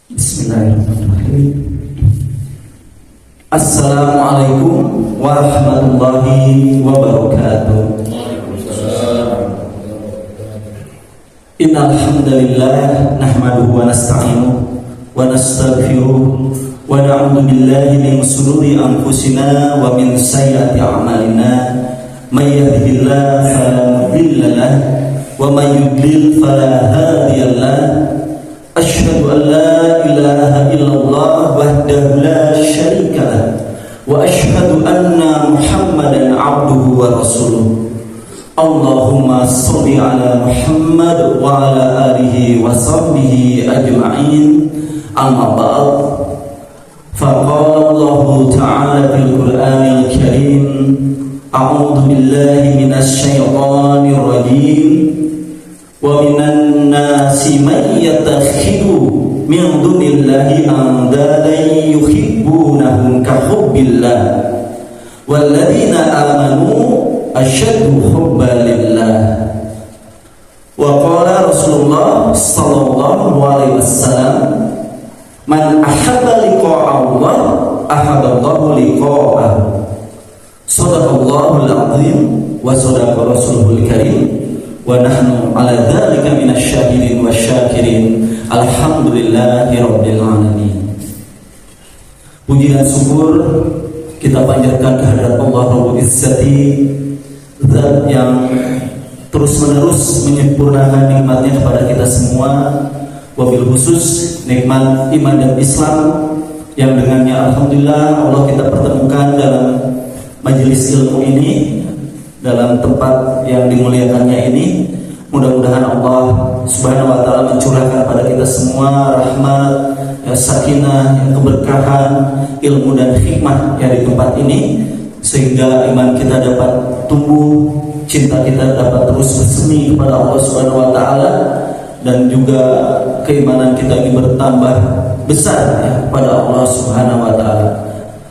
Bismillahirrahmanirrahim. Assalamualaikum warahmatullahi wabarakatuh. Innal hamdalillah nahmaduhu wa nasta'inuhu wa nastaghfiruh wa na'udzu billahi min shururi anfusina wa min sayyiati a'malina. May yahdihillahu fala mudilla lahu wa may yudlil fala hadiya lahu. Asyhadu an la ilaha illallah wahdahu la syarika lahu wa asyhadu anna Muhammadan abduhu wa rasuluh. Allahumma sholli ala Muhammad wa ala alihi wa sahbihi ajma'in. Amma ba'd. Faqala Allah ta'ala fil Qur'anil Karim, a'udzu billahi minasy syaithanir rajim. Wa minan nasi may yattakhidhu min dunillahi andadan yuhibbunahum ka hubbillah walladzina amanu asyaddu hubban lillah. Wa qala Rasulullah sallallahu alaihi wasallam, man ahabba liqa'a Allah ahabba Allahu liqa'ahu. Shadaqallahul azim wa shadaqa rasuluhul karim. Wa nahnu ala dzalika minasyahidin wasyakirin. Alhamdulillahi rabbil alamin. Puji dan syukur kita panjatkan kehadirat Allah Rabbul Izzati, Zat yang terus-menerus menyempurnakan nikmatnya kepada kita semua, wabil khusus nikmat iman dan Islam yang dengannya alhamdulillah Allah kita pertemukan dalam majelis ilmu ini, dalam tempat yang dimuliakannya ini. Mudah-mudahan Allah Subhanahu wa taala mencurahkan pada kita semua rahmat, sakinah, keberkahan, ilmu dan hikmah yang di tempat ini, sehingga iman kita dapat tumbuh, cinta kita dapat terus bersemi kepada Allah Subhanahu wa taala, dan juga keimanan kita ini bertambah besar kepada Allah Subhanahu wa taala.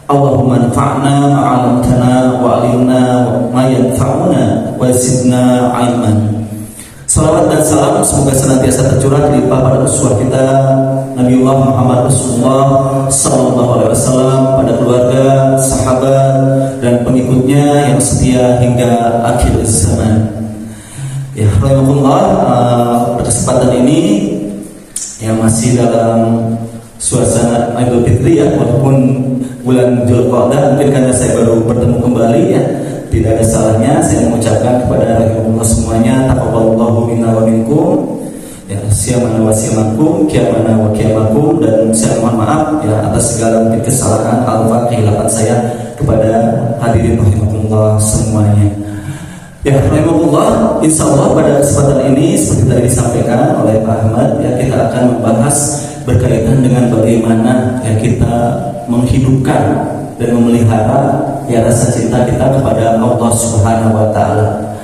Allahumma anfa'na ma'alamtana wa alimna ma yanfa'una wa zidna ilman. Salawat dan salam semoga senantiasa tercurah dilimpah pada uswah kita Nabiullah Muhammad Rasulullah sallallahu alaihi wasallam, pada keluarga, sahabat dan pengikutnya yang setia hingga akhir zaman. Ya, rahimahullah, pada kesempatan ini yang masih dalam suasana Idul Fitri ya, walaupun bulan Dzulqa'dah, mungkin karena saya baru bertemu kembali ya, tidak ada salahnya saya mengucapkan kepada rahimahullah semuanya, taqabbalallahu minna wa minkum ya, siyamana wa siyamakum, qiyamana wa qiyamakum, dan saya mohon maaf ya atas segala mungkin kesalahan alfa kehilapan saya kepada hadirin rahimahullah semuanya. Ya, rahimahullah, insyaallah pada kesempatan ini seperti tadi disampaikan oleh Pak Ahmad ya, kita akan membahas berkaitan dengan bagaimana ya kita menghidupkan dan memelihara ya rasa cinta kita kepada Allah Subhanahu wa taala.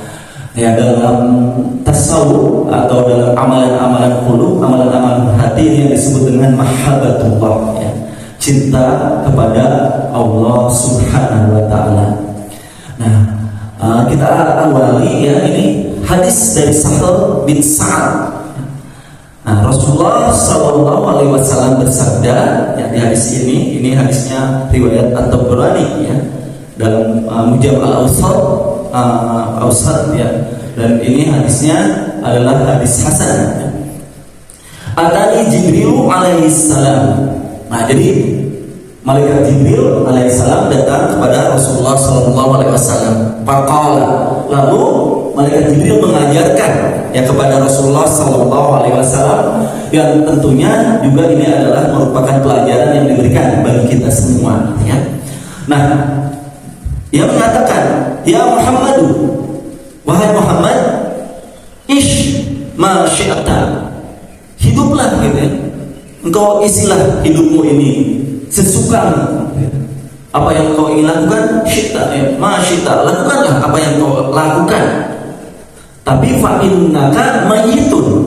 Ya, dalam tasawuf atau dalam amalan-amalan qulub, amalan-amalan hati yang disebut dengan mahabbatullah ya, cinta kepada Allah Subhanahu wa taala. Nah, kita awali ya ini hadis dari Sahl bin Sa'ad. Nah, Rasulullah sallallahu alaihi wasallam bersabda ya, di hadis ini hadisnya riwayat At-Tabrani ya, dalam Mujam al-Awsat ya, dan ini hadisnya adalah hadis hasan ya. Atani Jibril alaihi salam. Nah, jadi malaikat Jibril alaihissalam datang kepada Rasulullah sallallahu alaihi wasallam. Faqala, lalu malaikat Jibril mengajarkan ya kepada Rasulullah sallallahu alaihi wasallam, yang tentunya juga ini adalah merupakan pelajaran yang diberikan bagi kita semua ya. Nah, dia mengatakan, ya Muhammadu, wahai Muhammad, ish ma syi'ta, hiduplah gitu ya. Engkau isilah hidupmu ini sesuka apa yang kau ingin lakukan, syi'ta ya, ma syi'ta, lakukanlah apa yang kau lakukan. Tapi fa innaka mayyitun,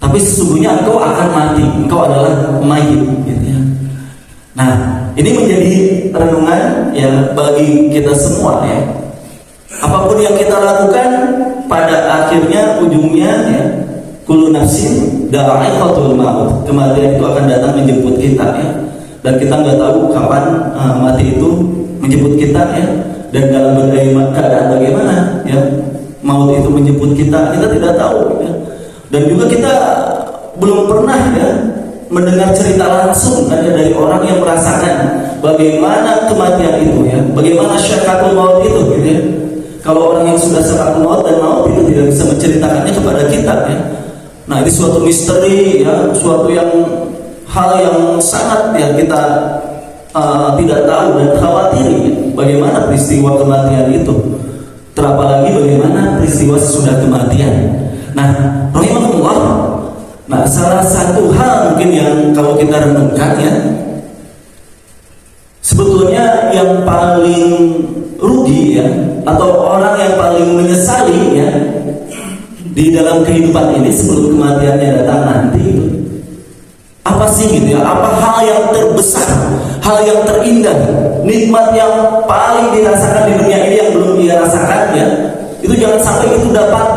tapi sesungguhnya engkau akan mati, engkau adalah mayit gitu ya. Nah, ini menjadi renungan ya bagi kita semua ya. Apapun yang kita lakukan pada akhirnya ujungnya ya, kullu nafsin dha'iqatul maut. Kematian itu akan datang menjemput kita ya. Dan kita nggak tahu kapan mati itu menjemput kita ya. Dan dalam keadaan bagaimana ya maut itu menjemput kita tidak tahu ya. Dan juga kita belum pernah ya mendengar cerita langsung dari orang yang merasakan bagaimana kematian itu ya, bagaimana syakatul maut itu gitu ya. Kalau orang yang sudah syakatul maut dan maut itu tidak bisa menceritakannya kepada kita ya. Nah, ini suatu misteri ya, suatu hal yang sangat ya kita tidak tahu dan khawatiri ya, bagaimana peristiwa kematian itu. Terapalagi bagaimana peristiwa sesudah kematian. Nah, rahimahullah. Nah, salah satu hal mungkin yang kalau kita renungkan ya, sebetulnya yang paling rugi ya, atau orang yang paling menyesali ya di dalam kehidupan ini sebelum kematiannya datang nanti itu apa sih gitu ya? Apa hal yang terbesar, hal yang terindah, nikmat yang paling dirasakan di dunia ini yang belum dia rasakan ya? Itu jangan sampai itu dapat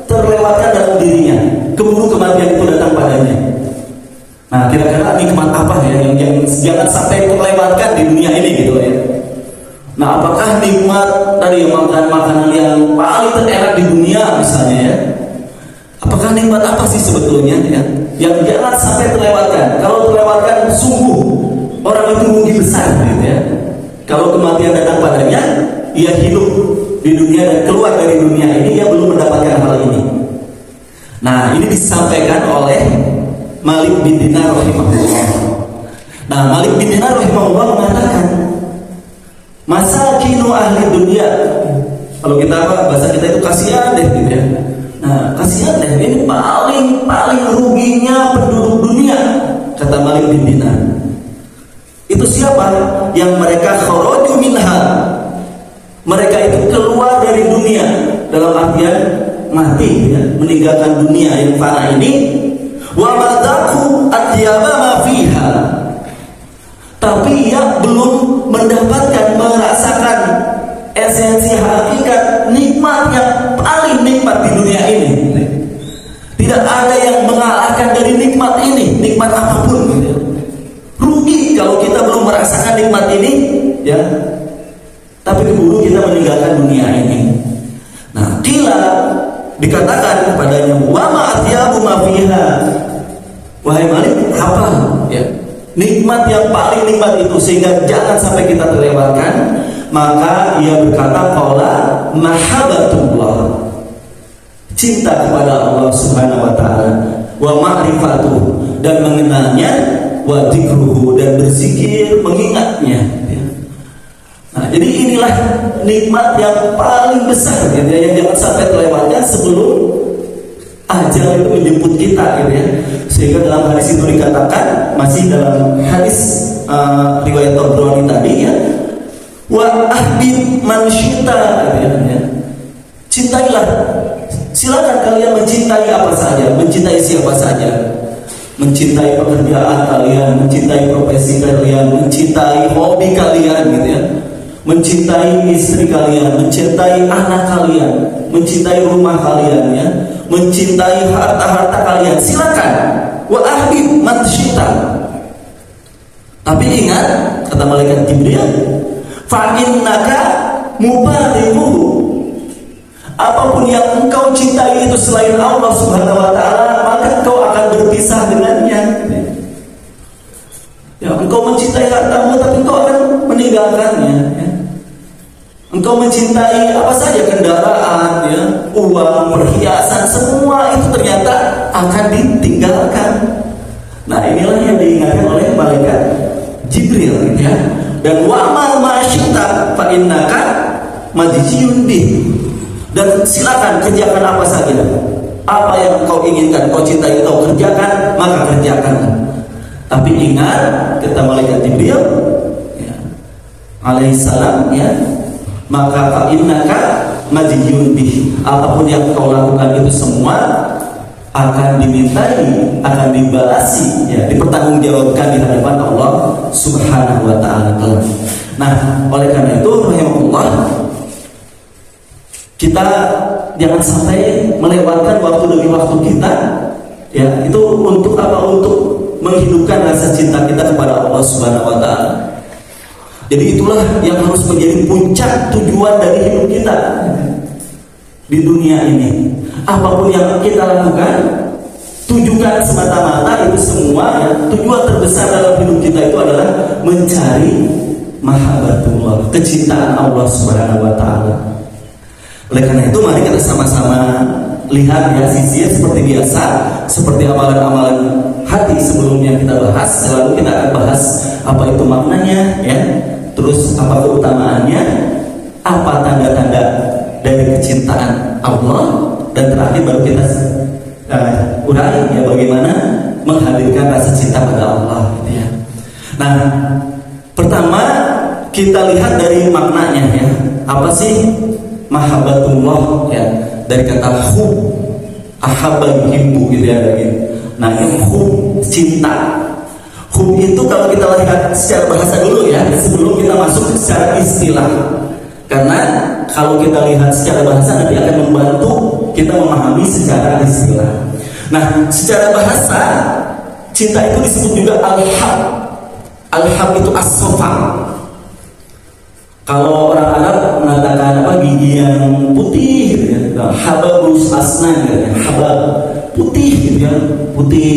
terlewatkan dalam dirinya. Keburu kematian itu datang padanya. Nah, kira-kira nikmat apa ya yang jangan sampai terlewatkan di dunia ini gitu ya? Nah, apakah nikmat dari makan makanan yang paling terenak di dunia misalnya ya? Apakah nikmat apa sih sebetulnya ya yang jangan sampai terlewatkan? Kalau terlewatkan sungguh orang itu rugi besar gitu ya. Kalau kematian datang padanya, ia hidup di dunia dan keluar dari dunia ini, ia belum mendapatkan hal ini. Nah, ini disampaikan oleh Malik bin Dinar rahimahullah. Nah, Malik bin Dinar rahimahullah mengatakan, masakinu ahli dunia. Kalau kita bahasa kita itu kasihan deh gitu ya. Nah, kasihan deh, ini paling ruginya penduduk dunia, kata Malik bin Dinar. Itu siapa? Yang mereka kharaju minha. Mereka itu keluar dari dunia dalam artian mati ya, meninggalkan dunia yang fana ini. Wa madaku atyaba ma fiha. Tapi ia belum mendapatkan, merasakan esensi hakikat nikmat yang paling nikmat di dunia ini. Tidak ada yang mengalahkan dari nikmat ini, nikmat apapun gitu. Rugi kalau kita belum merasakan nikmat ini ya. Tapi keburu kita meninggalkan dunia ini. Nah, dikatakan kepadanya, wa ma atyabu ma fiha. Wahai Malik, apa ya nikmat yang paling nikmat itu sehingga jangan sampai kita terlewatkan? Maka ia berkata, qala mahabbatullah, cinta kepada Allah Subhanahu wa taala, wa ma'rifatuh, dan mengenalnya, wa dzikruhu, dan berzikir mengingatnya ya. Nah, jadi inilah nikmat yang paling besar gitu ya, yang jangan sampai terlewatkan sebelum ajal itu menjemput kita gitu ya. Sehingga dalam hadis itu dikatakan, masih dalam hadis riwayat Tabrani tadi ya, wa ahbib man syita gitu ya. Cintailah, silakan kalian mencintai apa saja, mencintai siapa saja, mencintai pekerjaan kalian, mencintai profesi kalian, mencintai hobi kalian gitu ya, mencintai istri kalian, mencintai anak kalian, mencintai rumah kalian ya, mencintai harta-harta kalian, silakan. Wa ahbib man syita. Tapi ingat, kata malaikat Jibril, fa innaka mubalighuhu. Apapun yang engkau cintai itu selain Allah Subhanahu wa taala, maka engkau akan berpisah dengannya. Ya, engkau mencintai hartamu tapi engkau akan meninggalkannya ya. Engkau mencintai apa saja, kendaraan ya, uang, perhiasan, semua itu ternyata akan ditinggalkan. Nah, inilah yang diingatkan oleh malaikat Jibril ya. Dan wa ma syita fa innaka majziyun bih. Dan silakan kerjakan apa saja. Apa yang kau inginkan, kau cintai, kau kerjakan, maka kerjakan. Tapi ingat, kata malaikat Jibril ya, alaihissalam ya, maka fa innaka majziyun bih. Apapun yang kau lakukan itu semua akan dimintai, akan dibalasi ya, dipertanggungjawabkan di hadapan Allah Subhanahu wa taala. Nah, oleh karena itu rahimahullah, kita jangan sampai melewatkan waktu demi waktu kita, ya, itu untuk apa? Untuk menghidupkan rasa cinta kita kepada Allah Subhanahu wa Ta'ala. Jadi itulah yang harus menjadi puncak tujuan dari hidup kita di dunia ini. Apapun yang kita lakukan, tujukan semata-mata itu semua, ya, tujuan terbesar dalam hidup kita itu adalah mencari mahabbatullah, kecintaan Allah Subhanahu wa Ta'ala. Oleh karena itu mari kita sama-sama lihat, ya, sisi seperti biasa, seperti amalan-amalan hati sebelumnya kita bahas. Selalu kita akan bahas apa itu maknanya, ya, terus apa keutamaannya, apa tanda-tanda dari kecintaan Allah, dan terakhir baru kita urai, ya, bagaimana menghadirkan rasa cinta pada Allah, gitu ya. Nah, pertama kita lihat dari maknanya, ya, apa sih mahabbatullah, ya, dari kata hub, ahabba yuhibbu, gitu ya, gitu. Nah, ini hub, cinta. Hub itu kalau kita lihat secara bahasa dulu, ya, sebelum kita masuk secara istilah. Karena kalau kita lihat secara bahasa nanti akan membantu kita memahami secara istilah. Nah, secara bahasa cinta itu disebut juga al-hab. Al-hab itu as-sofa. Kalau orang Arab mengatakan apa, gigi yang putih, gitu ya, hababus asnan, gitu ya, habab putih, gitu ya, putih,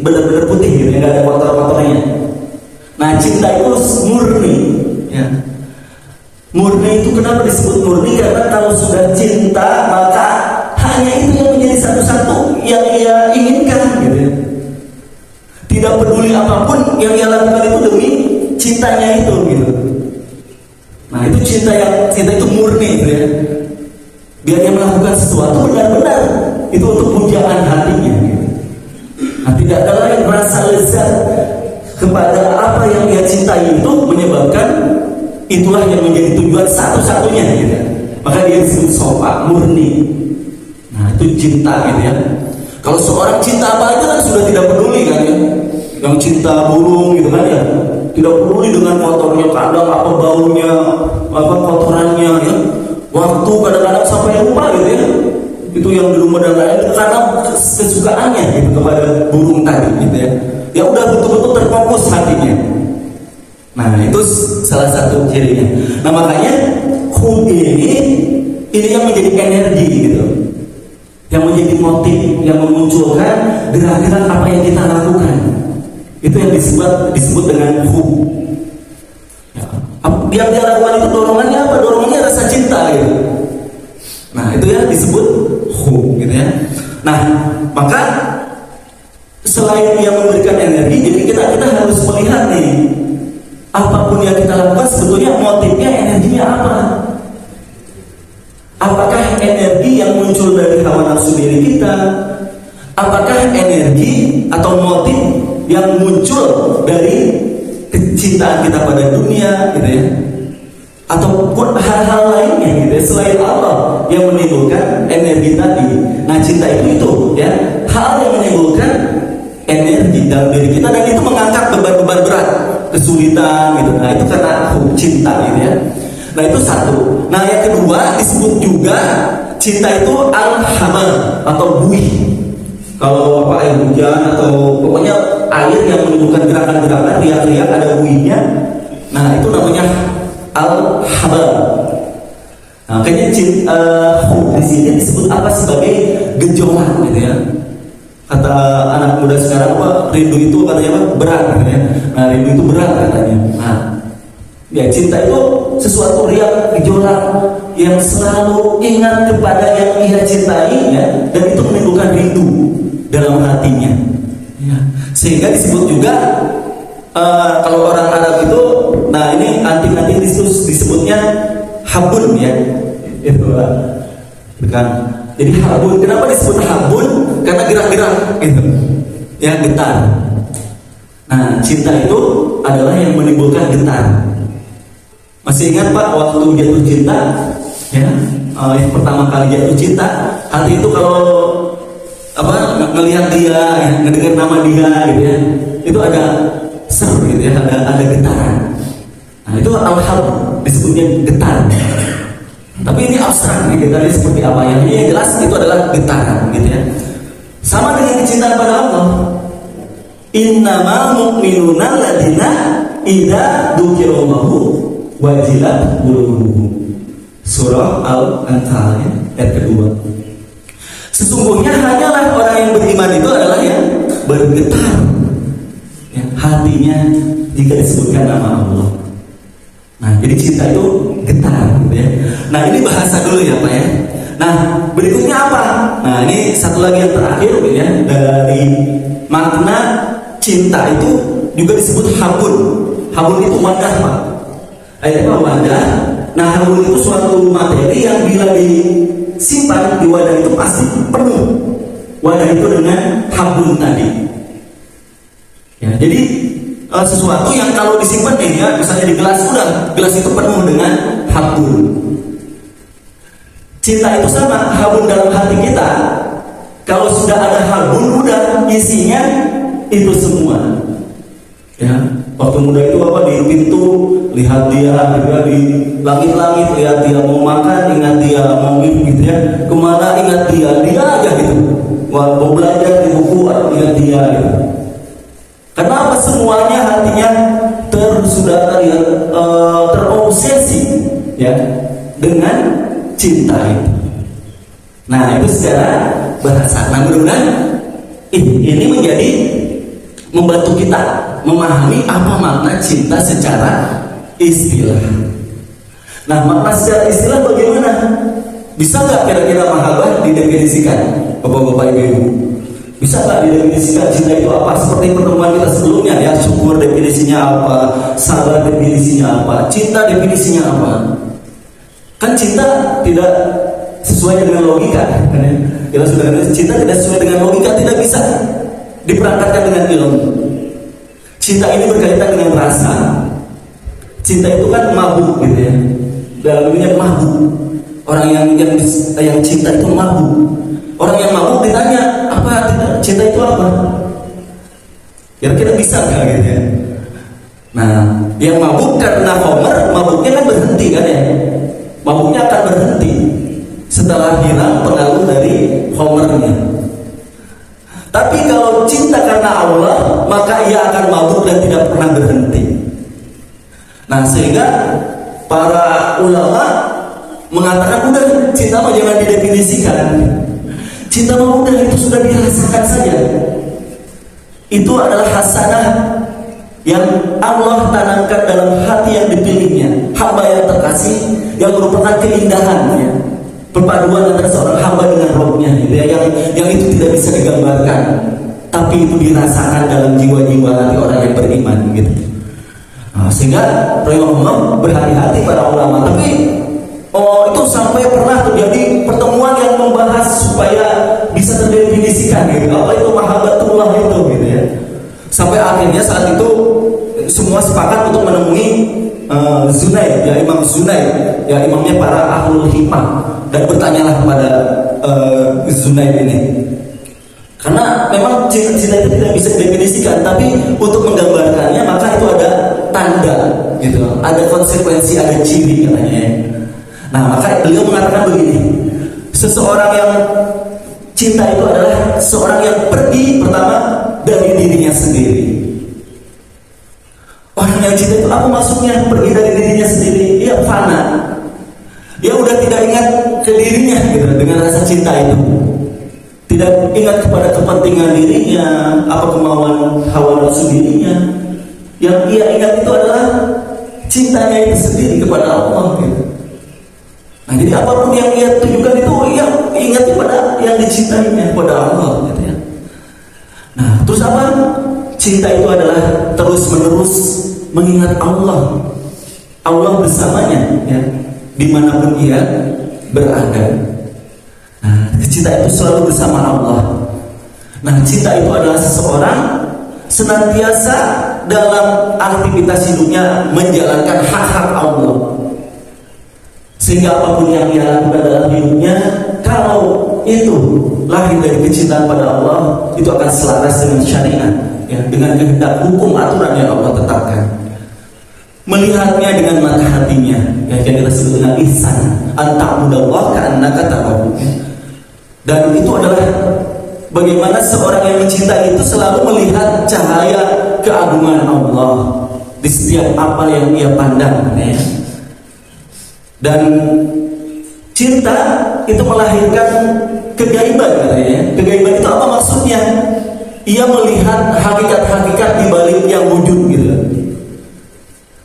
benar-benar putih, gitu ya, nggak ada kotor-kotornya. Nah, cinta itu murni, ya. Murni itu kenapa disebut murni? Karena kalau sudah cinta maka hanya itu yang menjadi satu-satu yang ia inginkan, gitu ya. Tidak peduli apapun yang ia lakukan itu demi cintanya itu, gitu. Nah, itu cinta itu murni, gitu ya. Biar dia melakukan sesuatu benar-benar itu untuk pujaan hatinya, gitu. Nah, tidak ada lain rasa lezat kepada apa yang ia cintai itu menyebabkan itulah yang menjadi tujuan satu-satunya, gitu ya. Maka dia disebut sofa, murni. Nah, itu cinta, gitu ya. Kalau seorang cinta apa aja kan sudah tidak peduli, kan, ya. Yang cinta burung, gitu kan, ya, tidak peduli dengan kotornya, kadang apa baunya, apa kotorannya, ya. Waktu kadang-kadang sampai lupa, gitu ya. Itu yang di rumah dan lain karena kesukaannya, gitu, kepada burung tadi, gitu ya. Ya udah betul-betul terfokus hatinya. Nah, itu salah satu cirinya. Nah, makanya hub ini yang menjadi energi, gitu, yang menjadi motif, yang memunculkan gerak-gerak apa yang kita lakukan. Itu yang disebut dengan hub. Ya, yang dia lakukan itu dorongannya apa? Dorongannya rasa cinta, gitu. Nah, itu yang disebut hub, gitu ya. Nah, maka selain dia memberikan energi, jadi kita harus melihat nih, apapun yang kita lakukan sebetulnya motifnya, energinya apa? Apakah energi yang muncul dari hawa nafsu diri kita? Apakah energi atau motif yang muncul dari kecintaan kita pada dunia, gitu ya? Ataupun hal-hal lainnya, gitu ya, selain Allah yang menimbulkan energi tadi. Nah, cinta itu ya, hal yang menimbulkan energi dalam diri kita, dan itu mengangkat beban-beban berat, kesulitan, gitu. Nah, itu karena cinta, gitu ya. Nah, itu satu. Nah, yang kedua disebut juga cinta itu al-hamal atau buih. Kalau apa, air hujan atau pokoknya air yang menimbulkan gerakan-gerakan, riak-riak, ada buihnya. Nah, itu namanya al-habal. Nah, kayaknya di sini disebut apa, sebagai gejolak, gitu ya. Kata anak muda sekarang apa, rindu itu katanya apa, berat, katanya. Nah, rindu itu berat, katanya. Nah, ya, cinta itu sesuatu riak, gejolak, yang selalu ingat kepada yang ia cintai, ya, dan itu menimbulkan rindu dalam hatinya, ya. Sehingga disebut juga kalau orang Arab itu, nah ini anting-anting disebutnya habun, ya, itu kan. Jadi habun, kenapa disebut habun? Karena gerak-gerak, gitu, ya, getar. Nah, cinta itu adalah yang menimbulkan getar. Masih ingat Pak waktu jatuh cinta, ya, yang pertama kali jatuh cinta, hati itu kalau apa, melihat dia, ya, ngedengar nama dia, gitu ya, itu ada ser, gitu ya, ada getaran. Nah, itu al-hab, disebutnya getar. Tapi ini abstrak nih, kita lihat seperti apa yang ini yang jelas itu adalah getaran gitu ya. Sama dengan kecintaan pada Allah. Innamal mu'minuna alladziina idza dzukirallahu wajilat qulubuhum. Surah Al-Anfal ayat kedua. Sesungguhnya hanyalah orang yang beriman itu adalah yang bergetar ya, hatinya jika disebutkan nama Allah. Nah, jadi cinta itu getar gitu ya. Nah, ini bahasa dulu ya Pak ya. Nah, berikutnya apa? Nah, ini satu lagi yang terakhir gitu ya. Dari makna cinta itu juga disebut habun. Habun itu wadah Pak. Apa wadah? Nah, habun itu suatu materi yang bila disimpan di wadah itu pasti penuh. Wadah itu dengan habun tadi. Ya, jadi sesuatu yang kalau disimpan nih ya, misalnya di gelas, udah gelas itu penuh dengan habun. Cinta itu sama, habun dalam hati kita. Kalau sudah ada habun, udah isinya itu semua. Ya, waktu muda itu apa di pintu lihat dia juga di langit-langit, lihat dia mau makan, ingat dia mau gitu ya. Kemana ingat dia aja gitu. Mau belajar di buku, ingat dia gitu. Kenapa semuanya hatinya terobsesi ya dengan cinta itu. Nah, itu secara bahasa. Nah, mudah-mudahan ini menjadi membantu kita memahami apa makna cinta secara istilah. Nah, makna secara istilah bagaimana? Bisa nggak kira-kira mahabbah didefinisikan, Bapak-bapak Ibu-ibu? Bisa nggak didefinisikan cinta itu apa? Seperti pertemuan kita sebelumnya ya, syukur definisinya apa, sabar definisinya apa, cinta definisinya apa? Kan cinta tidak sesuai dengan logika, kan ya? Kalau sudah cinta tidak sesuai dengan logika, tidak bisa diperangkatkan dengan ilmu. Cinta ini berkaitan dengan rasa. Cinta itu kan mabuk gitu ya. Dalam dunia mabuk. Orang yang cinta itu mabuk. Orang yang mabuk ditanya apa cinta itu apa? Kira-kira bisa nggak gitu ya? Nah, yang mabuk karena homer, mabuknya kan berhenti kan ya? Mabuknya akan berhenti setelah hilang pengaruh dari homernya. Tapi kalau cinta karena Allah, maka ia akan mabuk dan tidak pernah berhenti. Nah, sehingga para ulama mengatakan udah cinta mah jangan didefinisikan. Cinta mah udah itu sudah dirasakan saja. Itu adalah hasanah yang Allah tanamkan dalam hati yang dipilihnya, hamba yang terkasih, yang merupakan keindahan ya. Perpaduan antara seorang hamba dengan rohnya gitu ya, yang itu tidak bisa digambarkan, tapi itu dirasakan dalam jiwa-jiwa hati orang yang beriman gitu. Nah, sehingga Rasulullah berhati-hati para ulama. Tapi itu sampai pernah terjadi pertemuan yang membahas supaya bisa terdefinisikan gitu, apa itu mahabbatullah itu gitu ya. Sampai akhirnya saat itu semua sepakat untuk menemui Zunaid, ya Imam Zunaid, ya imamnya para ahlul hikmah, dan bertanyalah kepada Zunaid ini. Karena memang cinta itu tidak bisa didefinisikan, tapi untuk menggambarkannya maka itu ada tanda gitu, ada konsekuensi, ada ciri katanya. Nah, maka beliau mengatakan begini, seseorang yang cinta itu adalah seorang yang pergi pertama dari dirinya sendiri. Orang yang cinta itu apa maksudnya? Pergi dari dirinya sendiri, dia fana. Dia udah tidak ingat ke dirinya gitu, dengan rasa cinta itu. Tidak ingat kepada kepentingan dirinya, apa kemauan hawa nafsu dirinya. Yang ia ingat itu adalah cintanya itu sendiri kepada Allah gitu. Nah, jadi apapun yang ia tujukan itu ia ingat kepada yang dicintainya, kepada Allah gitu ya. Nah, terus apa? Cinta itu adalah terus-menerus mengingat Allah. Allah bersamanya ya, dimanapun ia berada. Nah, cinta itu selalu bersama Allah. Nah, cinta itu adalah seseorang senantiasa dalam aktivitas hidupnya menjalankan hak-hak Allah. Sehingga apapun yang ia lakukan dalam hidupnya, kalau itu lahir dari kecintaan pada Allah, itu akan selaras dengan syariat, ya, dengan kehendak hukum aturan yang Allah tetapkan. melihatnya dengan mata hatinya, ya, yang kita sebut dengan ihsan, anta'budallaha ka'annaka tarahu. Dan itu adalah bagaimana seorang yang mencintai itu selalu melihat cahaya keagungan Allah di setiap apa yang ia pandang, ya. Dan cinta itu melahirkan kegaiban, katanya. Kegaiban itu apa maksudnya? Ia melihat hakikat-hakikat di balik yang wujud, gitu.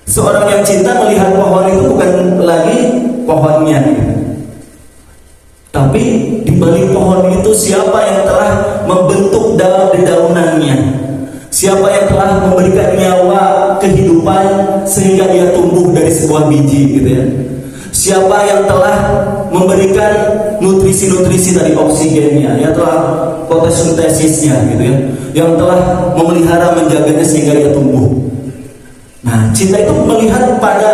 Seorang yang cinta melihat pohon itu bukan lagi pohonnya, gitu. Tapi di balik pohon itu siapa yang telah membentuk daunannya, siapa yang telah memberikan nyawa kehidupan sehingga dia tumbuh dari sebuah biji, gitu ya. Siapa yang telah memberikan nutrisi-nutrisi dari oksigennya, yang telah fotosintesisnya, gitu ya, yang telah memelihara menjaganya sehingga dia tumbuh. Nah, cinta itu melihat pada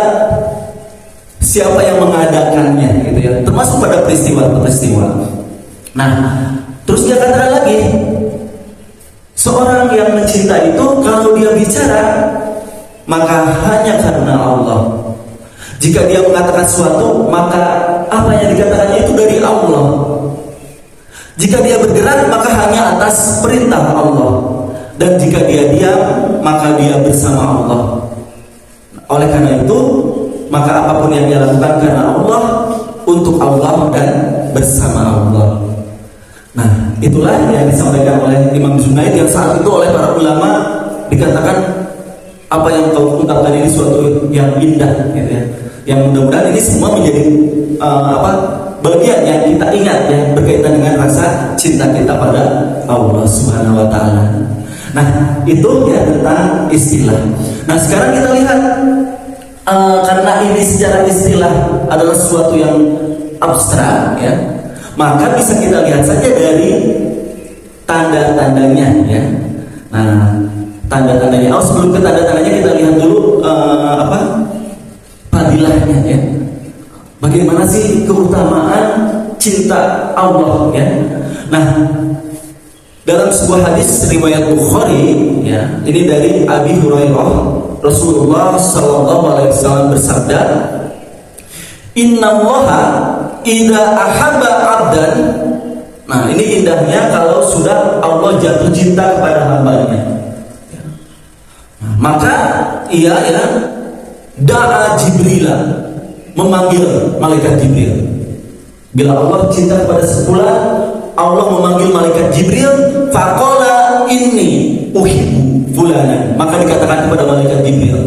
siapa yang mengadakannya, gitu ya, termasuk pada peristiwa-peristiwa. Nah, terus dia katakan lagi, seorang yang mencinta itu kalau dia bicara maka hanya karena Allah. Jika dia mengatakan sesuatu, maka apa yang dikatakannya itu dari Allah. Jika dia bergerak, maka hanya atas perintah Allah. Dan jika dia diam, maka dia bersama Allah. Oleh karena itu, maka apapun yang dia lakukan karena Allah, untuk Allah dan bersama Allah. Nah, itulah yang disampaikan oleh Imam Junaid, yang saat itu oleh para ulama dikatakan, apa yang kau ungkapkan ini suatu yang indah, gitu ya. Yang mudah-mudahan ini semua menjadi bagian yang kita ingat, yang berkaitan dengan rasa cinta kita pada Allah Subhanahu wa Ta'ala. Nah, itu ya tentang istilah. Nah, sekarang kita lihat, karena ini secara istilah adalah sesuatu yang abstrak, ya, maka bisa kita lihat saja dari tanda-tandanya, ya. Nah, tanda-tandanya. Sebelum ke tanda-tandanya kita lihat dulu fadilahnya, ya. Bagaimana sih keutamaan cinta Allah, ya. Nah, dalam sebuah hadis riwayat Bukhari, ya, ini dari Abi Hurairah, Rasulullah sallallahu alaihi wasallam bersabda, "Innallaha idza ahabba 'abdan." Nah, ini indahnya kalau sudah Allah jatuh cinta kepada hambanya. Maka ia, ya, da'a Jibrila, memanggil malaikat Jibril. Bila Allah cinta kepada sepulan, Allah memanggil malaikat Jibril, faqala inni uhibbu fulanan. Maka dikatakan kepada malaikat Jibril,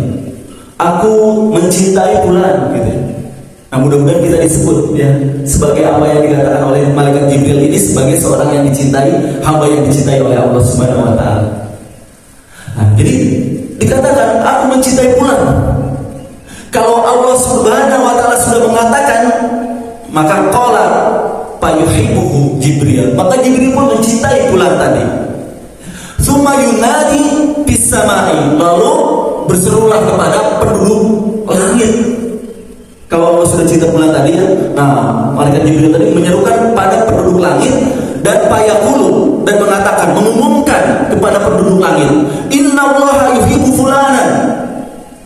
aku mencintai fulan, gitu. Nah, mudah-mudahan kita disebut, ya, sebagai apa yang dikatakan oleh malaikat Jibril ini, sebagai seorang yang dicintai, hamba yang dicintai oleh Allah Subhanahu wa Ta'ala. Nah, jadi dikatakan aku mencintai fulan. Kalau Allah Subhanahu wa Ta'ala sudah mengatakan, maka qala fayuhibbuhu Jibril, maka Jibril pun mencintai fulan tadi. Tsumma yunadi fis samai, lalu berserulah kepada penduduk langit. Kalau Allah sudah cinta fulan tadi, ya, nah, malaikat Jibril tadi menyerukan pada penduduk langit, dan fayaqulu, dan mengatakan, mengumumkan kepada penduduk langit, innallaha yuhibbu fulanan,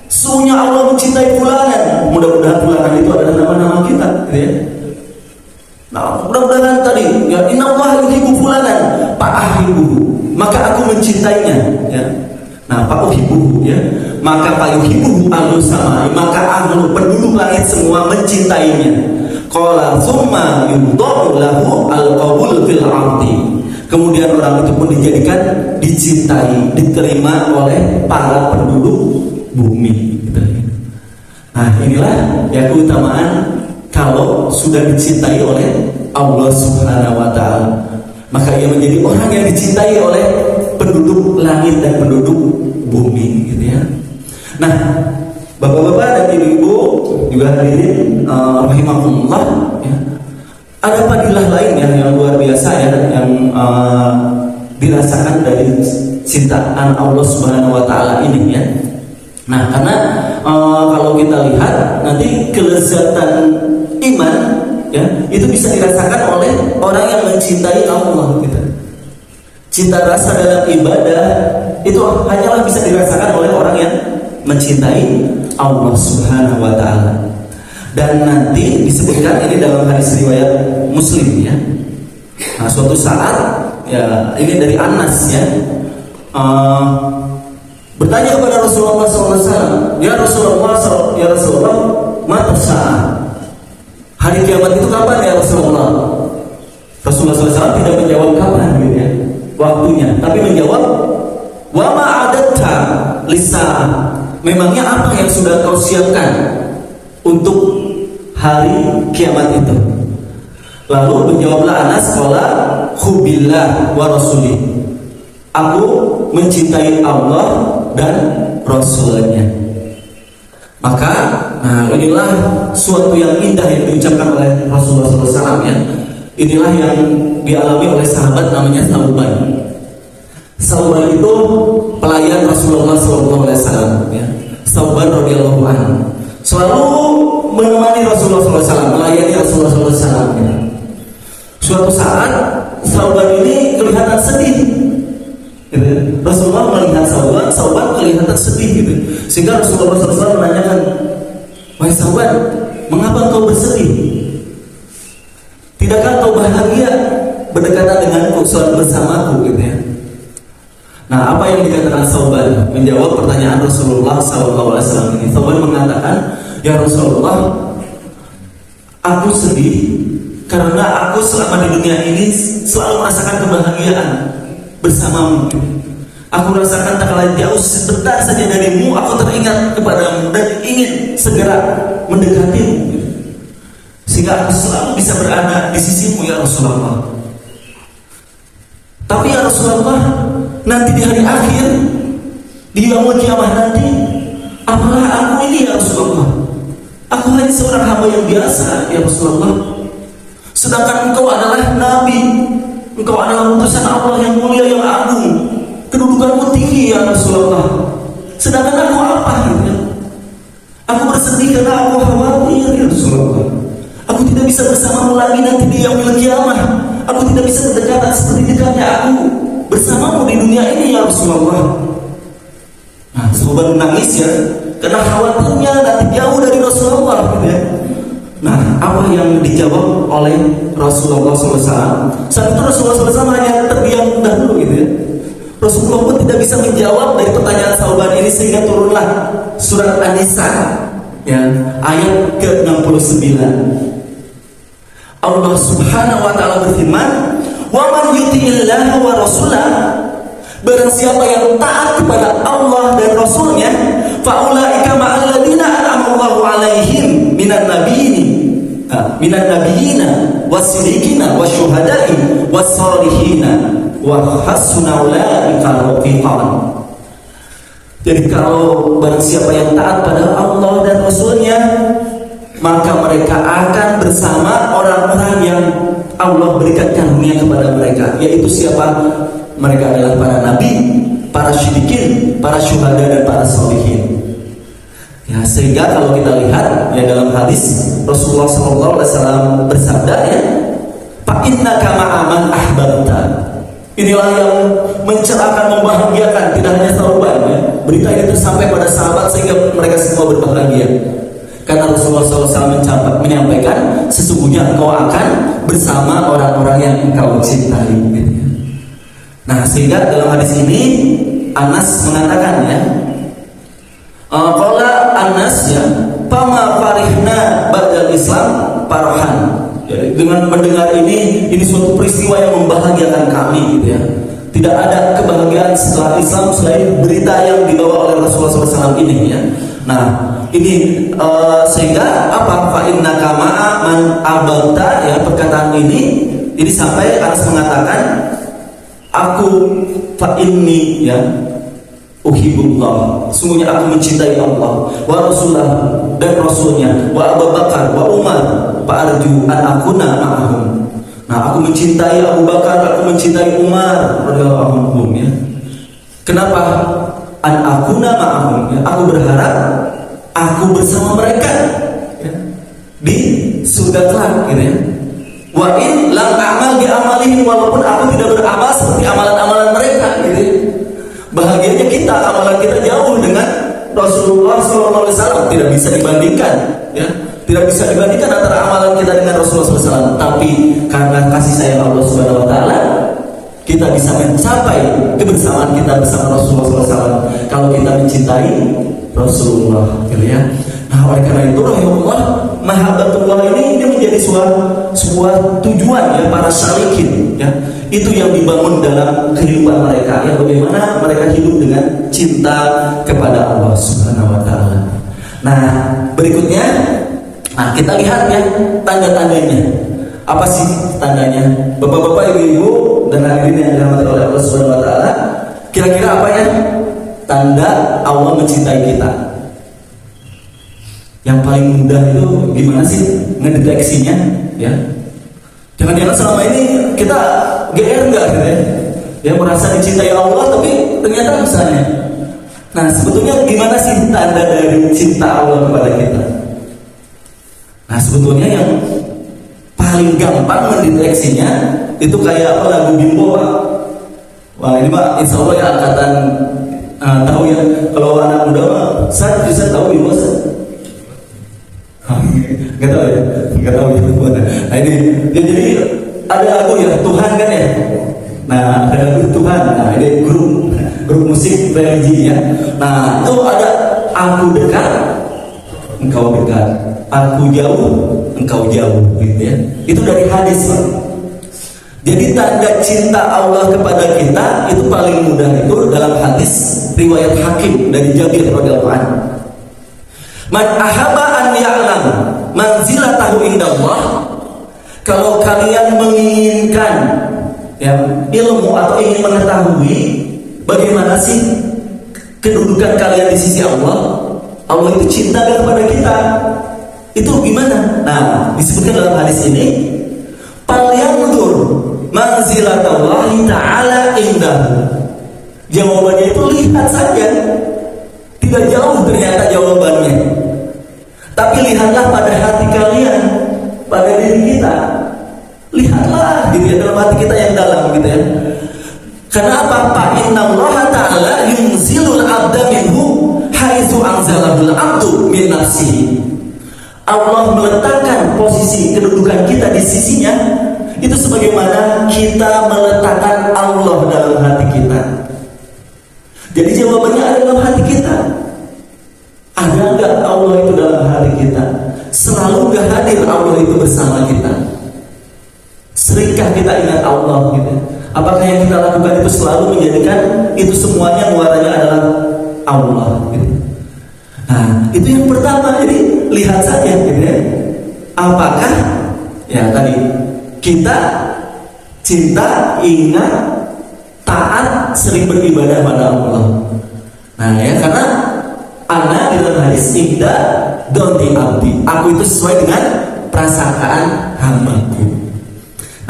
sesungguhnya Allah mencintai fulanan. Mudah-mudahan fulanan itu adalah nama-nama kita, gitu ya. Nah, mudah-mudahan tadi, ya, innallaha yuhibbu fulanan fa'ahibbuhu, maka aku mencintainya, ya. Nah, fa'uhibbuhu, ya, maka fa'uhibbuhu ahlu samai, maka ahlu penduduk langit semua mencintainya. Qala tsumma yudha'u lahu al-qabul fil ardi, kemudian orang itu pun dijadikan dicintai, diterima oleh para penduduk bumi, gitu. Nah, inilah ya keutamaan kalau sudah dicintai oleh Allah Subhanahu wa Ta'ala, maka ia menjadi orang yang dicintai oleh penduduk langit dan penduduk bumi, gitu ya. Nah, bapak-bapak dan ibu-ibu juga hadirin rahimahumullah, ya, ada fadilah lain yang luar biasa, ya, yang dirasakan dari cintaan Allah Subhanahu wa Ta'ala ini, ya. Nah, karena kalau kita lihat nanti kelezatan iman, ya, itu bisa dirasakan oleh orang yang mencintai Allah, gitu. Cinta rasa dalam ibadah itu hanyalah bisa dirasakan oleh orang yang mencintai Allah Subhanahu wa taala. Dan nanti disebutkan ini dalam hadis riwayat Muslim ya. Nah, suatu saat ya, ini dari Anas ya, bertanya kepada Rasulullah SAW, ya Rasulullah, mata sa'ah, hari kiamat itu kapan ya Rasulullah? Rasulullah SAW tidak menjawab kapan gitu ya, waktunya, tapi menjawab, wa ma'adatta lisa'ah, memangnya apa yang sudah kau siapkan untuk hari kiamat itu? Lalu menjawablah Anas, qala hubillah wa rasulih, aku mencintai Allah dan Rasulnya. Maka inilah suatu yang indah yang diucapkan oleh Rasulullah SAW ya. Inilah yang dialami oleh sahabat namanya Thauban. Thauban itu pelayan Rasulullah SAW ya. Thauban radhiyallahu anhu selalu menemani Rasulullah SAW, melayani Rasulullah SAW ya. Suatu saat Thauban ini kelihatan sedih gitu. Rasulullah melihat Thauban kelihatan sedih gitu. Sehingga Rasulullah SAW menanyakan, wahai Thauban, mengapa engkau bersedih? Tidakkah kau bahagia berdekatan denganku, sholat bersamaku gitu ya? Nah, apa yang dikatakan Thauban menjawab pertanyaan Rasulullah SAW ini? Thauban mengatakan, ya Rasulullah, aku sedih karena aku selama di dunia ini selalu merasakan kebahagiaan bersamamu. Aku rasakan tak kalah jauh sebentar saja darimu, aku teringat kepadamu dan ingin segera mendekatimu, sehingga aku selalu bisa berada di sisimu ya Rasulullah. Tapi ya Rasulullah, nanti di hari akhir, di yaumul kiamah nanti, apalah aku ini ya Rasulullah? Aku hanya seorang hamba yang biasa ya Rasulullah. Sedangkan engkau adalah Nabi, engkau adalah utusan Allah yang mulia, yang agung, kedudukanmu tinggi ya Rasulullah. Sedangkan aku apa gitu ya? Aku bersedih karena aku khawatir ya Rasulullah. Aku tidak bisa bersamamu lagi nanti di yaumil kiamah. Aku tidak bisa berdekatan seperti dekatnya aku bersamamu di dunia ini ya Rasulullah. Nah, Thauban menangis ya, karena khawatirnya nanti jauh dari Rasulullah gitu ya. Nah, apa yang dijawab oleh Rasulullah SAW? Saat itu Rasulullah SAW hanya terdiam dahulu gitu ya. Rasulullah pun tidak bisa menjawab dari pertanyaan Thauban ini, sehingga turunlah surat An-Nisa ya, ayat ke-69. Allah Subhanahu wa taala berfirman, "Wa man yuti'illaha wa rasulah", barang siapa yang taat kepada Allah dan Rasulnya, faulaika ma'al ladzina an'ama Allahu 'alaihim minan nabiyina was-siddiqina wasyuhada'i was-salihina wa hasuna ulaika rafiqan. Jadi kalau barang siapa yang taat pada Allah dan Rasulnya, maka mereka akan bersama orang-orang yang Allah berikan karunia kepada mereka, yaitu siapa? Mereka adalah para nabi, para siddiqin, para syuhada, dan para sholihin. Ya, sehingga kalau kita lihat ya dalam hadis Rasulullah SAW bersabda ya, "Fa innaka ma'aman ahbabta." Inilah yang mencerahkan, membahagiakan tidak hanya Thauban ya. Berita ini tersampai pada sahabat sehingga mereka semua berbahagia. Karena Rasulullah SAW menyampaikan, sesungguhnya engkau akan bersama orang-orang yang engkau cintai gitu ya. Nah, sehingga dalam hadis ini Anas mengatakan ya, qala Anas ya, "Fama farihna ba'dal Islam parahan." Jadi dengan mendengar ini suatu peristiwa yang membahagiakan kami gitu ya. Tidak ada kebahagiaan setelah Islam selain berita yang dibawa oleh Rasulullah SAW ini ya. Nah, ini sehingga apa? Fa innaka ma'a man abadta ya, perkataan ini sampai Anas mengatakan, aku fa inni ya uhibullah, sungguhnya aku mencintai Allah wa Rasulullah dan Rasulnya, wa Abu Bakar wa Umar fa arju an akuna ma'ahum. Nah, aku mencintai Abu Bakar, aku mencintai Umar radhiyallahu anhum ya. Kenapa? An akuna ma'ahum ya, aku berharap aku bersama mereka ya, di surga kelak gitu ya. Wa in lam a'mal bi amalihim, walaupun aku tidak beramal seperti amalan-amalan mereka gitu ya. Bahagianya kita, amalan kita jauh dengan Rasulullah SAW, tidak bisa dibandingkan, ya, tidak bisa dibandingkan antara amalan kita dengan Rasulullah SAW. Tapi karena kasih sayang Allah Subhanahu Wa Taala, kita bisa mencapai kebersamaan kita bersama Rasulullah SAW kalau kita mencintai Rasulullah, gitu ya. Nah, oleh karena itu, rahimahullah, mahabbatullah ini menjadi sebuah tujuan ya para salikin, ya. Itu yang dibangun dalam kehidupan mereka, ya, bagaimana mereka hidup dengan cinta kepada Allah Subhanahu Wa Taala. Nah, berikutnya, nah kita lihat ya tanda-tandanya. Apa sih tandanya? Bapak-bapak, ibu-ibu, dan hadirin yang dirahmati oleh Allah Subhanahu Wa Taala, kira-kira apa ya tanda Allah mencintai kita? Yang paling mudah itu gimana sih ngedeteksinya, ya? Jangan-jangan selama ini kita GR enggak gitu ya? Ya, merasa dicintai Allah tapi ternyata misalnya. Nah, sebetulnya gimana sih tanda dari cinta Allah kepada kita? Nah, sebetulnya yang paling gampang mendeteksinya itu kayak apa, lagu Bimbo, Pak. Wah, ini Pak, insya Allah ya angkatan tahu ya. Kalau anak muda Pak, saya bisa tahu Bimbo. Nggak tahu ya, nggak tahu ya. Nah ini ya, jadi ada lagu ya Tuhan kan ya. Nah ada lagu Tuhan. Nah ini grup musik religi ya. Nah itu ada aku dekat, engkau dekat, aku jauh, engkau jauh, gitu ya. Itu dari hadis, Pak. Jadi tanda cinta Allah kepada kita itu paling mudah itu dalam hadis riwayat Hakim dari Jabir radhiyallahu anhu. Man ahaba an ya'lam manzilatahu indallah, kalau kalian menginginkan ya ilmu atau ingin mengetahui bagaimana sih kedudukan kalian di sisi Allah, Allah itu cinta kepada kita, itu gimana? Nah, disebutkan dalam hadis ini, falyanzur manzilatallahi ta'ala indahu. Jawabannya itu lihat saja, tidak jauh ternyata jawabannya. Tapi lihatlah pada hati kalian, pada diri kita. Lihatlah gitu ya, dalam hati kita yang dalam gitu ya. Karena apa? Fa innallaha ta'ala yunzilul 'abda minhu haitsu anzalahul 'abdu min nafsihi. Allah meletakkan posisi kedudukan kita di sisinya itu sebagaimana kita meletakkan Allah dalam hati kita. Jadi jawabannya ada dalam hati kita. Ada enggak Allah itu dalam hati kita? Selalu enggak hadir Allah itu bersama kita? Seringkah kita ingat Allah gitu? Apakah yang kita lakukan itu selalu menjadikan itu semuanya muaranya adalah Allah gitu? Nah, itu yang pertama. Jadi lihat saja gitu ya. Apakah ya tadi kita cinta, ingat, taat, sering beribadah pada Allah. Nah ya, karena ana di dalam hadis Ibda Donti Abdi, aku itu sesuai dengan prasangkaan hambaku.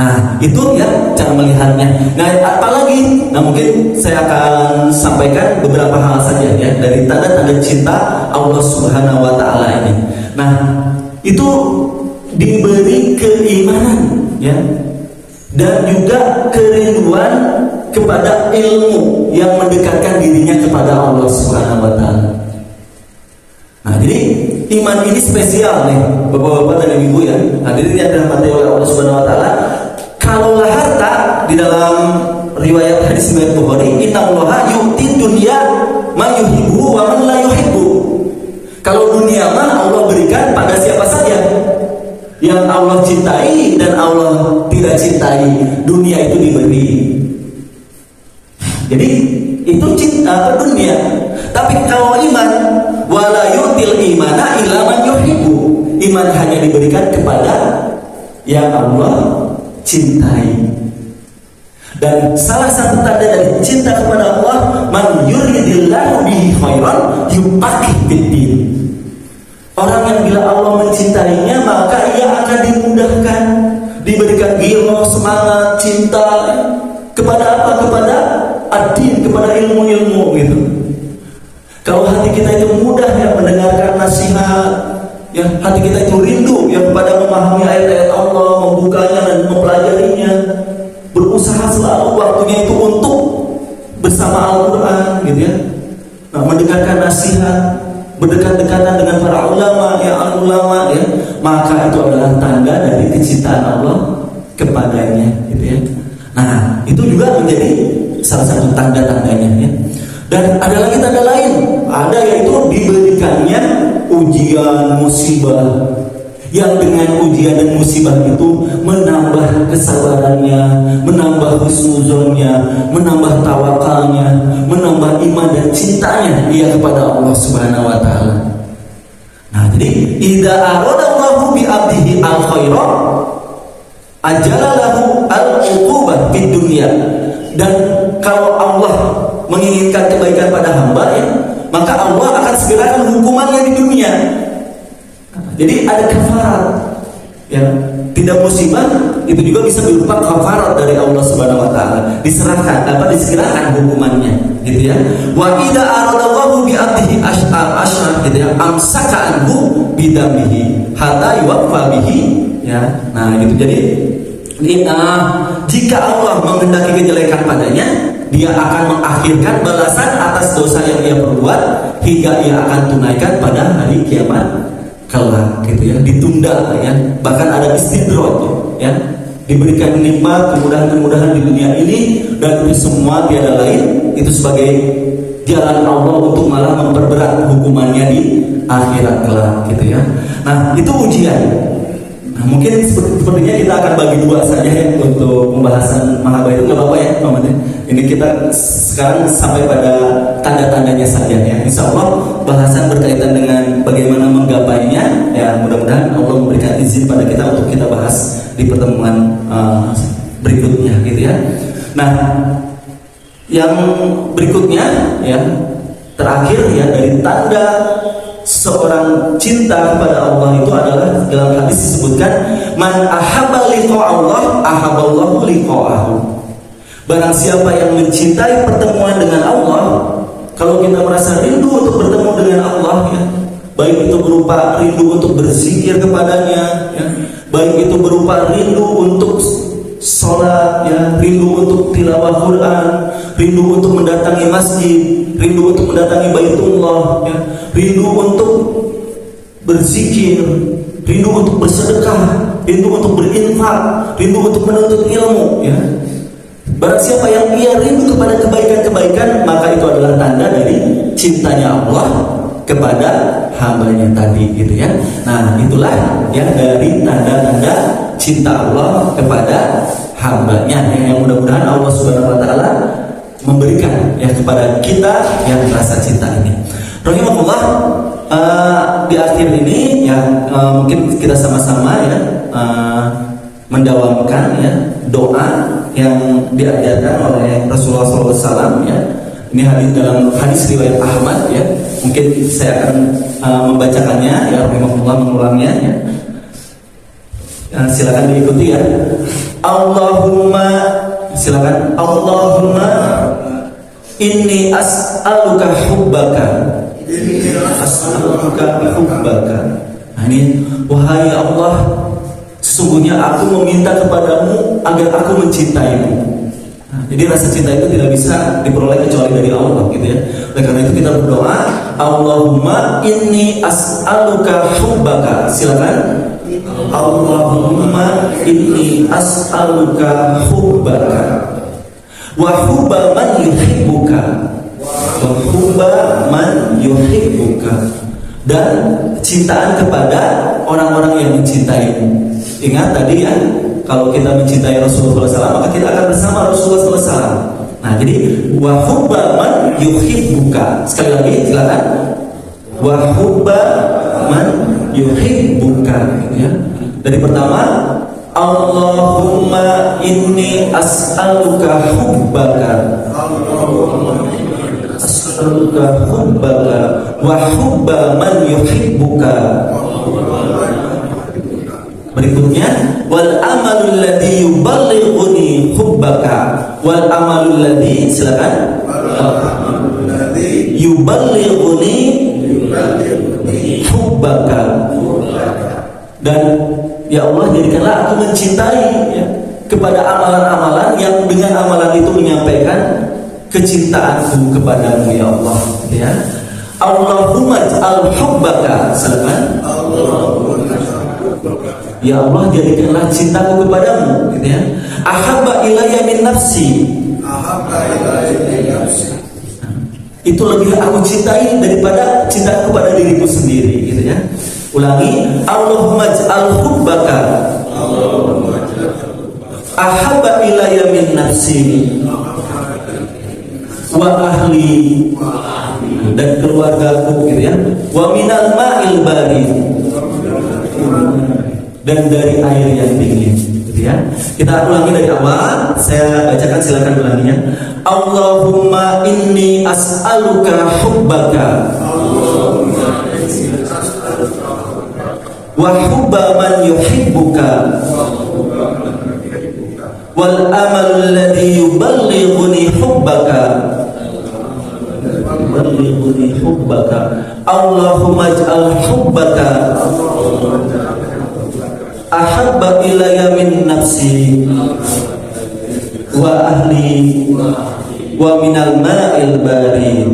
Nah itu ya cara melihatnya. Nah apalagi, nah mungkin saya akan sampaikan beberapa hal saja ya dari tanda-tanda cinta Allah Subhanahu Wa Taala ini. Nah itu diberi keimanan ya, dan juga kerinduan kepada ilmu yang mendekatkan dirinya kepada Allah Subhanahu Wa Taala. Nah jadi iman ini spesial nih bapak-bapak dan ibu ya, hadirin yang dirahmati oleh Allah Subhanahu Wa Taala. Kalaulah harta, di dalam riwayat hadis riwayat Bukhari, innallaha yu'ti dunya ma yuhibbu wa man la yuhibbu. Kalau dunia mah Allah berikan pada siapa saja yang Allah cintai dan Allah tidak cintai, dunia itu diberi. Jadi itu cinta dunia. Tapi kalau iman, wala yu'til imana illa man yuhibbu. Iman hanya diberikan kepada yang Allah cintai. Dan salah satu tanda dari cinta kepada Allah, man yuridillahu bihi khairan yufaqihu fid-din. Orang yang bila Allah mencintainya, maka ia akan dimudahkan, diberikan giro, semangat, cinta kepada apa? Kepada ad-din, kepada ilmu-ilmu gitu. Kalau hati kita itu mudah ya mendengarkan nasihat, ya hati kita itu rindu ya kepada memahami ayat-ayat Allah, membukanya dan mempelajarinya, berusaha selalu waktunya itu untuk bersama Al-Quran gitu ya. mendengarkan nasihat, berdekat-dekatan dengan para ulama, ulama, ya, maka itu adalah tanda dari kecintaan Allah kepadanya, gitu ya. Nah, itu juga menjadi salah satu tanda-tandanya, ya. Dan ada lagi tanda lain, ada yaitu diberikannya ujian musibah, yang dengan ujian dan musibah itu menambah kesabarannya, menambah husnuzonnya, menambah tawakalnya, menambah iman dan cintanya dia kepada Allah Subhanahu wa taala. Nah, jadi idza aradallahu bi 'abdihi al-khaira ajalalahu al-uqubah fid dunya. Dan kalau Allah menginginkan kebaikan pada hamba, ya, maka Allah akan segerakan hukumannya di dunia. Jadi ada kafarat, ya, tidak musibah itu juga bisa berupa kafarat dari Allah Subhanahu wa taala, disegerakan hukumannya, gitu ya. Wa idza aradallahu bi 'abdihi ashar, gitu ya, amsaka anhu bidamihi hatta yuwaffa bihi, ya. Nah, itu jadi jika Allah menghendaki kejelekan padanya, dia akan mengakhirkan balasan atas dosa yang dia perbuat hingga ia akan tunaikan pada hari kiamat kelak, gitu ya, ditunda, ya. Bahkan ada istidraj, ya, diberikan nikmat, kemudahan-kemudahan di dunia ini, dan itu semua tiada lain itu sebagai jalan Allah untuk malah memperberat hukumannya di akhirat kelak, gitu ya. Nah, itu ujian. Nah, mungkin sepertinya kita akan bagi dua saja, ya, untuk pembahasan Mahabharata, nggak apa-apa, ya, Muhammad, ya. Ini kita sekarang sampai pada tanda-tandanya saja, ya. Insya Allah bahasan berkaitan dengan bagaimana menggapainya, ya, mudah-mudahan Allah memberikan izin pada kita untuk kita bahas di pertemuan berikutnya, gitu ya. Nah, yang berikutnya, ya, terakhir, ya, dari tanda seorang cinta kepada Allah itu adalah dalam hadis disebutkan, man ahabba liqa Allah ahabballahu liqa'ahu. Barang siapa yang mencintai pertemuan dengan Allah, kalau kita merasa rindu untuk bertemu dengan Allah, ya, baik itu berupa rindu untuk berzikir kepadanya, ya, baik itu berupa rindu untuk sholat, ya, rindu untuk tilawah Quran, rindu untuk mendatangi masjid, rindu untuk mendatangi Baitullah, ya, rindu untuk berzikir, rindu untuk bersedekah, rindu untuk berinfak, rindu untuk menuntut ilmu, ya. Barang siapa yang ia rindu kepada kebaikan-kebaikan, maka itu adalah tanda dari cintanya Allah kepada hambanya tadi, gitu ya. Nah, itulah, ya, dari tanda-tanda cinta Allah kepada hambanya, yang mudah-mudahan Allah Subhanahu wa taala memberikan, ya, kepada kita yang rasa cinta ini. Rahimahullah, di akhir ini, ya, mungkin kita sama-sama, ya, mendawamkan, ya, doa yang diajarkan oleh Rasulullah SAW, ya. Ini hadis dalam hadis riwayat Ahmad, ya. Mungkin saya akan membacakannya, ya, rahimahullah, mengulangnya, ya. Silakan diikuti, ya. Allahumma, silakan. Allahumma inni as'aluka hubbaka. As'aluka hubbaka. Nah, ini, wahai Allah, sesungguhnya aku meminta kepadamu agar aku mencintaimu. Nah, jadi rasa cinta itu tidak bisa diperoleh kecuali dari Allah, gitu ya. Oleh karena itu kita berdoa, Allahumma inni as'aluka hubbaka. Silakan. Allahumma inni as'aluka hubbaka wa hubba man yuhibbuka wa hubba man yuhibbuka, dan cintaan kepada orang-orang yang mencintaimu. Ingat tadi, ya, kalau kita mencintai Rasulullah SAW, maka kita akan bersama Rasulullah SAW. Nah, jadi wa hubba man yuhibbuka. Sekali lagi, silakan. Wa hubba man yuhibbuka, ya. Dari pertama, Allahumma inni as'aluka hubbaka. As'aluka hubbaka wa hubba man yuhibbuka. Berikutnya, wal amalul ladzi yuballighuni hubbaka. Wal amalul ladzi, silakan. Yuballighuni hubbaka. Dan ya Allah, jadikanlah aku mencintai, ya, kepada amalan-amalan yang dengan amalan itu menyampaikan kecintaanku kepadamu ya Allah, gitu ya. Allahumma ij'al hubbaka, silakan. Ya Allah, jadikanlah cintaku kepadamu, gitu ya. Ahabba ilayya min nafsi. Itu lebih aku cintai daripada cinta kepada diriku sendiri, gitu ya. Ulangi, Allahumma ij'al hubbaka ahabba ilayya min nafsi wa ahli, dan keluargaku, gitu ya. Wa minal ma'il bari, dan dari air yang dingin, gitu ya. Kita ulangi dari awal, saya bacakan, silakan ulanginya. Allahumma inni as'aluka hubbaka wa hubba man yuhibbuka wal amal alladhi yuballighuni hubbaka Allahumma ij'al hubbaka ahabba ilayya min nafsi wa ahli wa minal ma'il bari.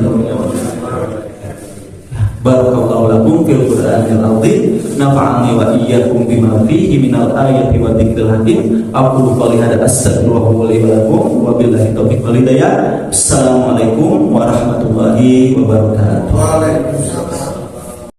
Barakallahu lakum fil Qur'anil azim, nafa'ani wa iyyakum bima fihi minal ayati wa dzikril hakim. Aqulu qouli hadza astaghfirullah li wa lakum wa billahi taufiq wal hidayah. Assalamualaikum warahmatullahi wabarakatuh. Waalaikumsalam.